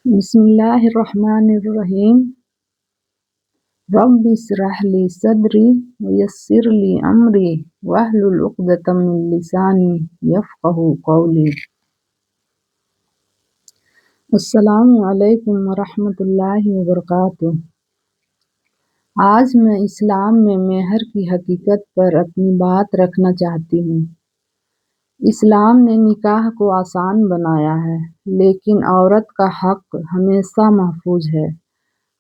بسم اللہ الرحمن الرحیم رب اشرح لی صدری ویسر لی امری واحلل عقدۃ من لسانی یفقہوا قولی۔ السلام علیکم ورحمۃ اللہ وبرکاتہ۔ آج میں اسلام میں مہر کی حقیقت پر اپنی بات رکھنا چاہتی ہوں۔ اسلام نے نکاح کو آسان بنایا ہے، لیکن عورت کا حق ہمیشہ محفوظ ہے۔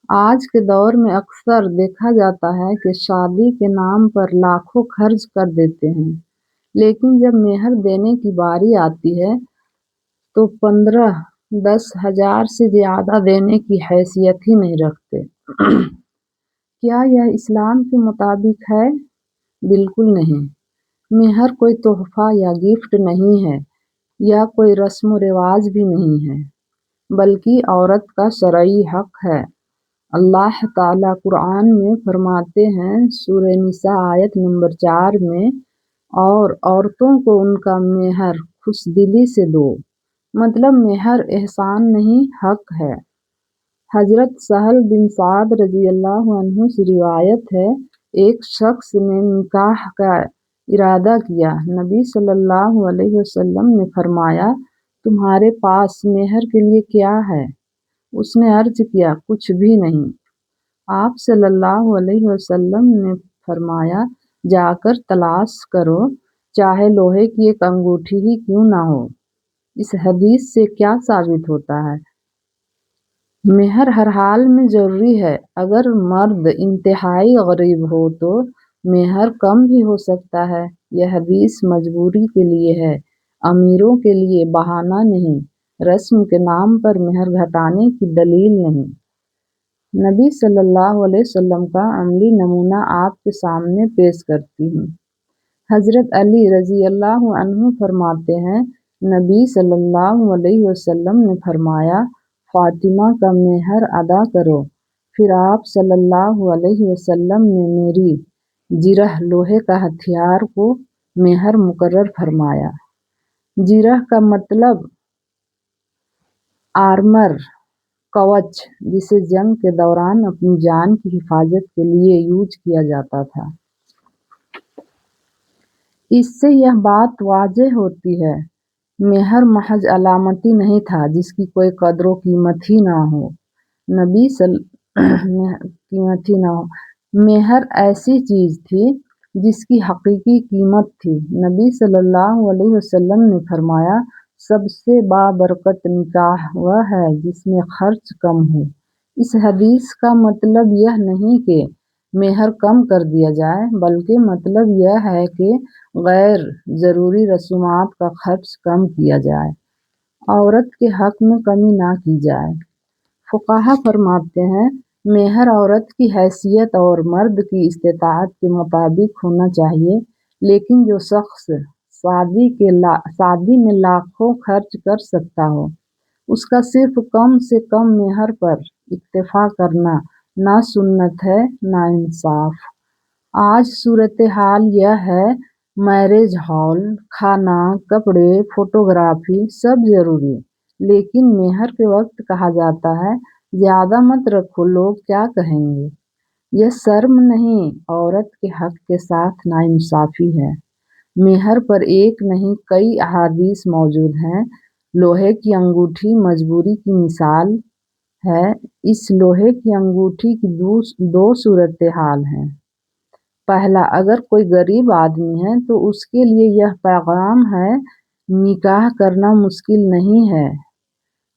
آج کے دور میں اکثر دیکھا جاتا ہے کہ شادی کے نام پر لاکھوں خرچ کر دیتے ہیں، لیکن جب مہر دینے کی باری آتی ہے تو 15-10 ہزار سے زیادہ دینے کی حیثیت ہی نہیں رکھتے۔ کیا یہ اسلام کے مطابق ہے؟ بالکل نہیں۔ مہر کوئی تحفہ یا گفٹ نہیں ہے، یا کوئی رسم و رواج بھی نہیں ہے، بلکہ عورت کا شرعی حق ہے۔ اللہ تعالیٰ قرآن میں فرماتے ہیں، سورہ نساء آیت نمبر 4 میں، اور عورتوں کو ان کا مہر خوش دلی سے دو۔ مطلب مہر احسان نہیں، حق ہے۔ حضرت سہل بن سعد رضی اللہ عنہ سے روایت ہے، ایک شخص نے نکاح کا ارادہ کیا۔ نبی صلی اللہ علیہ وسلم نے فرمایا، تمہارے پاس مہر کے لیے کیا ہے؟ اس نے عرض کیا، کچھ بھی نہیں۔ آپ صلی اللہ علیہ وسلم نے فرمایا، جا کر تلاش کرو، چاہے لوہے کی ایک انگوٹھی ہی کیوں نہ ہو۔ اس حدیث سے کیا ثابت ہوتا ہے؟ مہر ہر حال میں ضروری ہے۔ اگر مرد انتہائی غریب ہو تو مہر کم بھی ہو سکتا ہے۔ یہ حدیث مجبوری کے لیے ہے، امیروں کے لیے بہانہ نہیں، رسم کے نام پر مہر گھٹانے کی دلیل نہیں۔ نبی صلی اللہ علیہ وسلم کا عملی نمونہ آپ کے سامنے پیش کرتی ہوں۔ حضرت علی رضی اللہ عنہ فرماتے ہیں، نبی صلی اللہ علیہ وسلم نے فرمایا، فاطمہ کا مہر ادا کرو۔ پھر آپ صلی اللہ علیہ وسلم نے میری جرح لوہے کا ہتھیار کو مہر مقرر فرمایا۔ جرح کا مطلب آرمر، کوچ، جسے جنگ کے دوران اپنی جان کی حفاظت کے لیے یوز کیا جاتا تھا۔ اس سے یہ بات واضح ہوتی ہے، مہر محض علامتی نہیں تھا جس کی کوئی قدر و قیمت ہی نہ ہو۔ مہر ایسی چیز تھی جس کی حقیقی قیمت تھی۔ نبی صلی اللہ علیہ وسلم نے فرمایا، سب سے بابرکت نکاح وہ ہے جس میں خرچ کم ہو۔ اس حدیث کا مطلب یہ نہیں کہ مہر کم کر دیا جائے، بلکہ مطلب یہ ہے کہ غیر ضروری رسومات کا خرچ کم کیا جائے، عورت کے حق میں کمی نہ کی جائے۔ فقہا فرماتے ہیں، مہر عورت کی حیثیت اور مرد کی استطاعت کے مطابق ہونا چاہیے، لیکن جو شخص شادی میں لاکھوں خرچ کر سکتا ہو، اس کا صرف کم سے کم مہر پر اکتفا کرنا نہ سنت ہے، نہ انصاف۔ آج صورتحال یہ ہے، میرج ہال، کھانا، کپڑے، فوٹوگرافی سب ضروری، لیکن مہر کے وقت کہا جاتا ہے، زیادہ مت رکھو، لوگ کیا کہیں گے۔ یہ شرم نہیں، عورت کے حق کے ساتھ ناانصافی ہے۔ مہر پر ایک نہیں کئی احادیث موجود ہیں۔ لوہے کی انگوٹھی مجبوری کی مثال ہے۔ اس لوہے کی انگوٹھی کی دو صورتحال ہیں۔ پہلا، اگر کوئی غریب آدمی ہے تو اس کے لیے یہ پیغام ہے، نکاح کرنا مشکل نہیں ہے،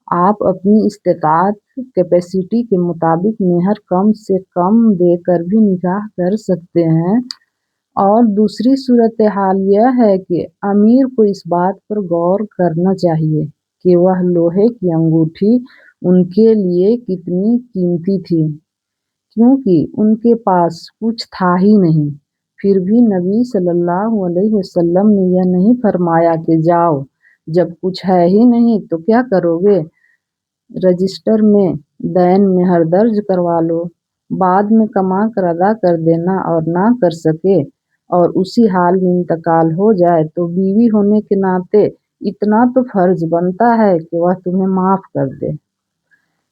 آپ اپنی استطاعت کیپیسٹی کے مطابق مہر کم سے کم دے کر بھی نکاح کر سکتے ہیں۔ اور دوسری صورتحال یہ ہے کہ امیر کو اس بات پر غور کرنا چاہیے کہ وہ لوہے کی انگوٹھی ان کے لیے کتنی قیمتی تھی، کیونکہ ان کے پاس کچھ تھا ہی نہیں۔ پھر بھی نبی صلی اللہ علیہ وسلم نے یہ نہیں فرمایا کہ جاؤ، جب کچھ ہے ہی نہیں تو کیا کرو گے، رجسٹر میں دین مہر درج کروا لو، بعد میں کما کر ادا کر دینا، اور نہ کر سکے اور اسی حال میں انتقال ہو جائے تو بیوی ہونے کے ناطے اتنا تو فرض بنتا ہے کہ وہ تمہیں معاف کر دے۔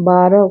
12